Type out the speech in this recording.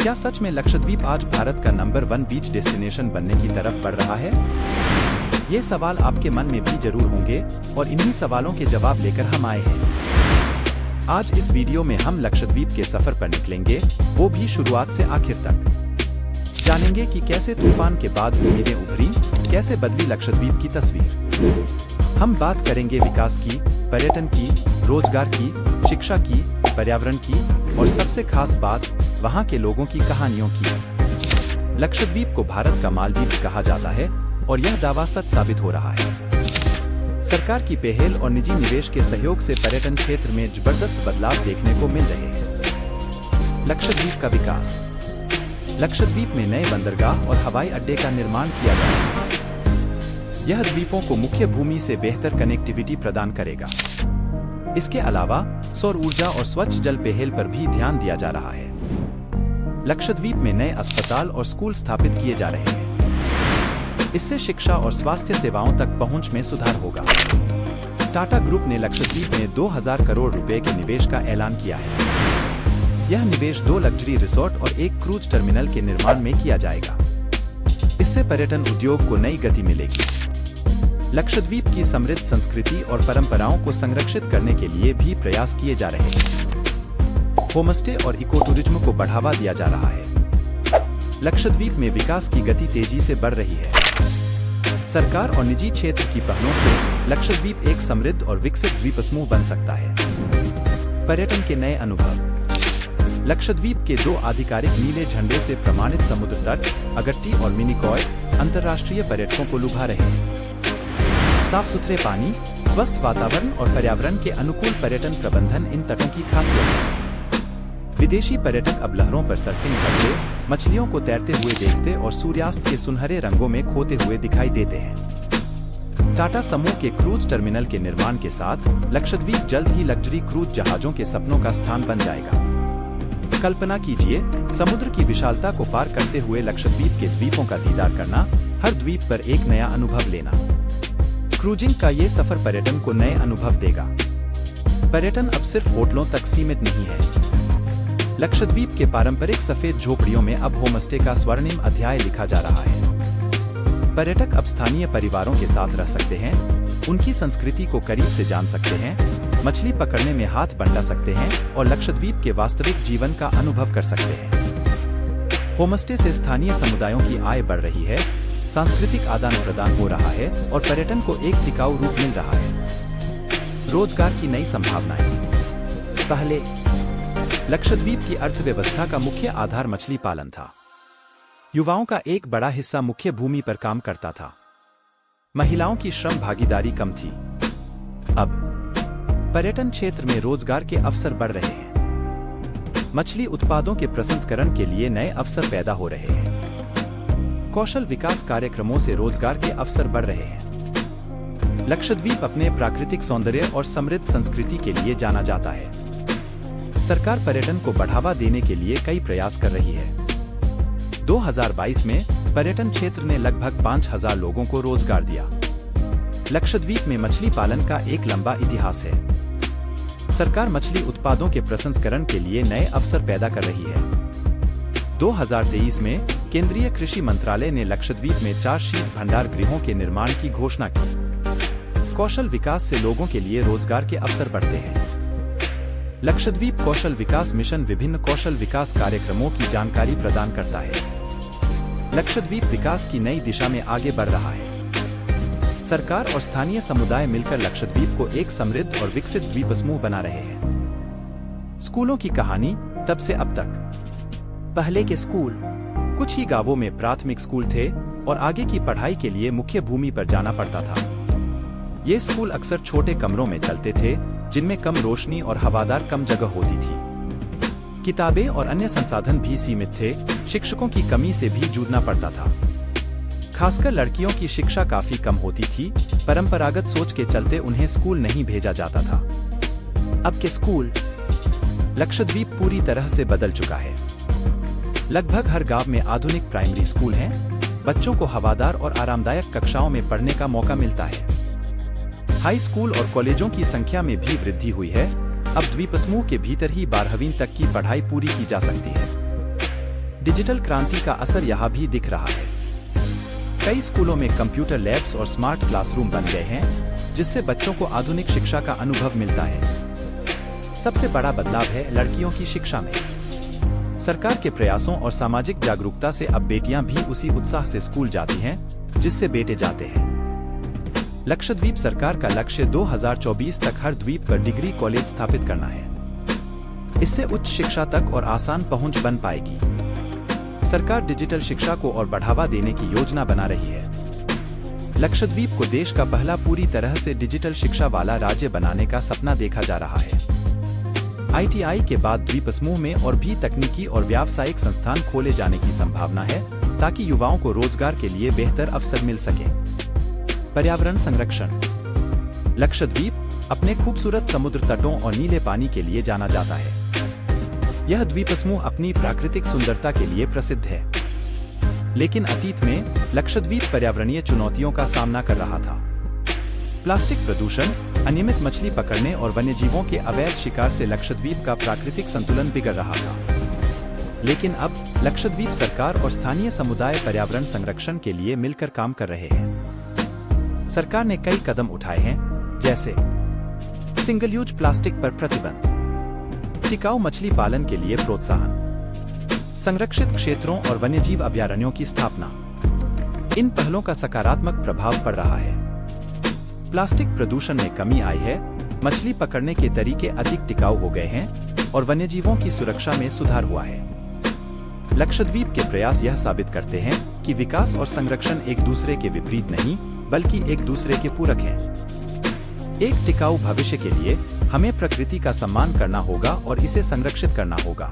क्या सच में लक्षद्वीप आज भारत का नंबर 1 बीच डेस्टिनेशन बनने की तरफ बढ़ रहा है? ये सवाल आपके मन में भी जरूर होंगे और इन्हीं सवालों के जवाब लेकर हम आए हैं। आज इस वीडियो में हम लक्षद्वीप के सफर पर निकलेंगे, वो भी शुरुआत से आखिर तक। जानेंगे कि कैसे तूफान के बाद उम्मीदें उभरी, कैसे बदली लक्षद्वीप की तस्वीर। हम बात करेंगे विकास की, पर्यटन की, रोजगार की, शिक्षा की, पर्यावरण की और सबसे खास बात वहाँ के लोगों की कहानियों की। लक्षद्वीप को भारत का मालदीव कहा जाता है और यह दावा सच साबित हो रहा है। सरकार की पहल और निजी निवेश के सहयोग से पर्यटन क्षेत्र में जबरदस्त बदलाव देखने को मिल रहे हैं। लक्षद्वीप का विकास। लक्षद्वीप में नए बंदरगाह और हवाई अड्डे का निर्माण किया गया है। यह द्वीपों को मुख्य भूमि से बेहतर कनेक्टिविटी प्रदान करेगा। इसके अलावा सौर ऊर्जा और स्वच्छ जल पहल पर भी ध्यान दिया जा रहा है। लक्षद्वीप में नए अस्पताल और स्कूल स्थापित किए जा रहे हैं। इससे शिक्षा और स्वास्थ्य सेवाओं तक पहुंच में सुधार होगा। टाटा ग्रुप ने लक्षद्वीप में 2000 करोड़ रुपए के निवेश का ऐलान किया है। यह निवेश 2 लग्जरी रिसोर्ट और 1 क्रूज टर्मिनल के निर्माण में किया जाएगा। इससे पर्यटन उद्योग को नई गति मिलेगी। लक्षद्वीप की समृद्ध संस्कृति और परंपराओं को संरक्षित करने के लिए भी प्रयास किए जा रहे हैं। होमस्टे और इको टूरिज्म को बढ़ावा दिया जा रहा है। लक्षद्वीप में विकास की गति तेजी से बढ़ रही है। सरकार और निजी क्षेत्र की पहलों से लक्षद्वीप एक समृद्ध और विकसित द्वीप समूह बन सकता है। पर्यटन के नए अनुभव। लक्षद्वीप के 2 आधिकारिक नीले झंडे से प्रमाणित समुद्र तट अगट्टी और मिनिकॉय अंतर्राष्ट्रीय पर्यटकों को लुभा रहे हैं। साफ सुथरे पानी, स्वस्थ वातावरण और पर्यावरण के अनुकूल पर्यटन प्रबंधन इन तटों की खासियत है। विदेशी पर्यटक अब लहरों पर सर्फिंग करते, मछलियों को तैरते हुए देखते और सूर्यास्त के सुनहरे रंगों में खोते हुए दिखाई देते हैं। टाटा समूह के क्रूज टर्मिनल के निर्माण के साथ लक्षद्वीप जल्द ही लग्जरी क्रूज जहाजों के सपनों का स्थान बन जाएगा। कल्पना कीजिए, समुद्र की विशालता को पार करते हुए लक्षद्वीप के द्वीपों का दीदार करना, हर द्वीप पर एक नया अनुभव लेना। क्रूजिंग का ये सफर पर्यटन को नए अनुभव देगा। पर्यटन अब सिर्फ होटलों तक सीमित नहीं है। लक्षद्वीप के पारंपरिक सफेद झोपड़ियों में अब होमस्टे का स्वर्णिम अध्याय लिखा जा रहा है। पर्यटक अब स्थानीय परिवारों के साथ रह सकते हैं, उनकी संस्कृति को करीब से जान सकते हैं, मछली पकड़ने में हाथ बंटा सकते हैं और लक्षद्वीप के वास्तविक जीवन का अनुभव कर सकते हैं। होमस्टे से स्थानीय समुदायों की आय बढ़ रही है, सांस्कृतिक आदान प्रदान हो रहा है और पर्यटन को एक टिकाऊ रूप मिल रहा है। रोजगार की नई संभावनाएं। पहले लक्षद्वीप की अर्थव्यवस्था का मुख्य आधार मछली पालन था। युवाओं का एक बड़ा हिस्सा मुख्य भूमि पर काम करता था। महिलाओं की श्रम भागीदारी कम थी। अब पर्यटन क्षेत्र में रोजगार के अवसर बढ़ रहे हैं। मछली उत्पादों के प्रसंस्करण के लिए नए अवसर पैदा हो रहे हैं। कौशल विकास कार्यक्रमों से रोजगार के अवसर बढ़ रहे हैं। लक्षद्वीप अपने प्राकृतिक सौंदर्य और समृद्ध संस्कृति के लिए जाना जाता है। सरकार पर्यटन को बढ़ावा देने के लिए कई प्रयास कर रही है। 2022 में पर्यटन क्षेत्र ने लगभग 5000 लोगों को रोजगार दिया। लक्षद्वीप में मछली पालन का एक लंबा इतिहास है। सरकार मछली उत्पादों के प्रसंस्करण के लिए नए अवसर पैदा कर रही है। 2023 में केंद्रीय कृषि मंत्रालय ने लक्षद्वीप में 4 शीत भंडार गृहों के निर्माण की घोषणा की। कौशल विकास से लोगों के लिए रोजगार के अवसर बढ़ते हैं। लक्षद्वीप कौशल विकास मिशन विभिन्न कौशल विकास कार्यक्रमों की जानकारी प्रदान करता है। लक्षद्वीप विकास की नई दिशा में आगे बढ़ रहा है। सरकार और स्थानीय समुदाय मिलकर लक्षद्वीप को एक समृद्ध और विकसित द्वीप समूह बना रहे हैं। स्कूलों की कहानी तब से अब तक। पहले के स्कूल। कुछ ही गांवों में प्राथमिक स्कूल थे और आगे की पढ़ाई के लिए मुख्य भूमि पर जाना पड़ता था। ये स्कूल अक्सर छोटे कमरों में चलते थे, जिनमें कम रोशनी और हवादार कम जगह होती थी। किताबें और अन्य संसाधन भी सीमित थे, शिक्षकों की कमी से भी जूझना पड़ता था। खासकर लड़कियों की शिक्षा काफी कम होती थी, परंपरागत सोच के चलते उन्हें स्कूल नहीं भेजा जाता था। अब के स्कूल। लक्षद्वीप पूरी तरह से बदल चुका है। लगभग हर गांव में आधुनिक प्राइमरी स्कूल हैं। बच्चों को हवादार और आरामदायक कक्षाओं में पढ़ने का मौका मिलता है। हाई स्कूल और कॉलेजों की संख्या में भी वृद्धि हुई है। अब द्वीप समूह के भीतर ही 12वीं तक की पढ़ाई पूरी की जा सकती है। डिजिटल क्रांति का असर यहाँ भी दिख रहा है। कई स्कूलों में कंप्यूटर लैब्स और स्मार्ट क्लासरूम बन गए हैं, जिससे बच्चों को आधुनिक शिक्षा का अनुभव मिलता है। सबसे बड़ा बदलाव है लड़कियों की शिक्षा में। सरकार के प्रयासों और सामाजिक जागरूकता से अब बेटियां भी उसी उत्साह से स्कूल जाती हैं, जिससे बेटे जाते हैं। लक्षद्वीप सरकार का लक्ष्य 2024 तक हर द्वीप पर डिग्री कॉलेज स्थापित करना है। इससे उच्च शिक्षा तक और आसान पहुंच बन पाएगी। सरकार डिजिटल शिक्षा को और बढ़ावा देने की योजना बना रही है। लक्षद्वीप को देश का पहला पूरी तरह से डिजिटल शिक्षा वाला राज्य बनाने का सपना देखा जा रहा है। ITI के बाद द्वीप समूह में और भी तकनीकी और व्यावसायिक संस्थान खोले जाने की संभावना है, ताकि युवाओं को रोजगार के लिए बेहतर अवसर मिल सके। पर्यावरण संरक्षण। लक्षद्वीप अपने खूबसूरत समुद्र तटों और नीले पानी के लिए जाना जाता है। यह द्वीप समूह अपनी प्राकृतिक सुंदरता के लिए प्रसिद्ध है, लेकिन अतीत में लक्षद्वीप पर्यावरणीय चुनौतियों का सामना कर रहा था। प्लास्टिक प्रदूषण, अनियमित मछली पकड़ने और वन्यजीवों के अवैध शिकार से लक्षद्वीप का प्राकृतिक संतुलन बिगड़ रहा था। लेकिन अब लक्षद्वीप सरकार और स्थानीय समुदाय पर्यावरण संरक्षण के लिए मिलकर काम कर रहे हैं। सरकार ने कई कदम उठाए हैं, जैसे सिंगल यूज प्लास्टिक पर प्रतिबंध, टिकाऊ मछली पालन के लिए प्रोत्साहन, संरक्षित क्षेत्रों और वन्यजीव अभयारण्यों की स्थापना। इन पहलों का सकारात्मक प्रभाव पड़ रहा है। प्लास्टिक प्रदूषण में कमी आई है, मछली पकड़ने के तरीके अधिक टिकाऊ हो गए हैं और वन्यजीवों की सुरक्षा में सुधार हुआ है। लक्षद्वीप के प्रयास यह साबित करते हैं कि विकास और संरक्षण एक दूसरे के विपरीत नहीं, बल्कि एक दूसरे के पूरक हैं। एक टिकाऊ भविष्य के लिए हमें प्रकृति का सम्मान करना होगा और इसे संरक्षित करना होगा।